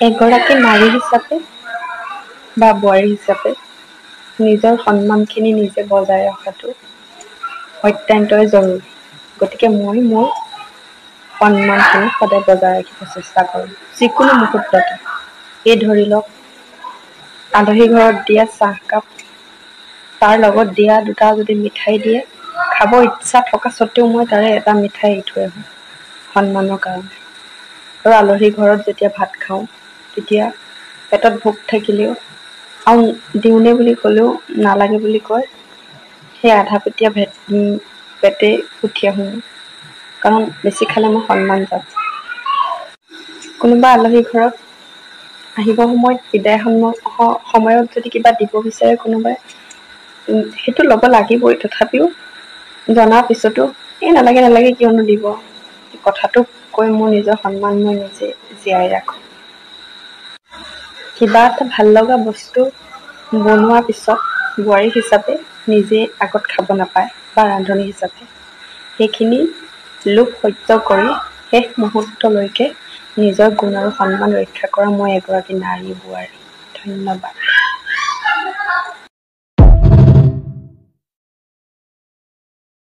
এগৰাকী নাৰী হিচাপে বা বোৱাৰী হিচাপে নিজৰ সন্মানখিনি নিজে বজাই ৰখাটো অত্যন্তই জৰুৰী। গতিকে মই মোৰ সন্মানখিনি সদায় বজাই ৰাখিব চেষ্টা কৰোঁ যিকোনো মুহূৰ্ততে। এই ধৰি লওক আলহী ঘৰত দিয়া চাহকাপ, তাৰ লগত দিয়া দুটা যদি মিঠাই দিয়ে, খাব ইচ্ছা থকা স্বত্বেও মই তাৰে এটা মিঠাই এৰি থৈ আহোঁ সন্মানৰ কাৰণে। আৰু আলহী ঘৰত যেতিয়া ভাত খাওঁ তেতিয়া পেটত ভোক থাকিলেও আৰু দিওঁনে বুলি ক'লেও নালাগে বুলি কয়, সেই আধা পেটীয়া পেটে উঠি আহোঁ, কাৰণ বেছি খালে মই সন্মান যাম। কোনোবা আলহী ঘৰত আহিব সময়ত বিদায় সময়ত যদি কিবা দিব বিচাৰে কোনোবাই, সেইটো ল'ব লাগিবই। তথাপিও জনাৰ পিছতো নালাগে কিয়নো দিব, কথাটো কৈ মোৰ নিজৰ সন্মান মই নিজে জীয়াই ৰাখোঁ। কিবা এটা ভাল লগা বস্তু বনোৱাৰ পিছত বোৱাৰী হিচাপে নিজে আগত খাব নাপায় বা ৰান্ধনী হিচাপে সেইখিনি লোভ সহ্য কৰি শেষ মুহূৰ্তলৈকে নিজৰ গুণ আৰু সন্মান ৰক্ষা কৰা মই এগৰাকী নাৰী বোৱাৰী। ধন্যবাদ।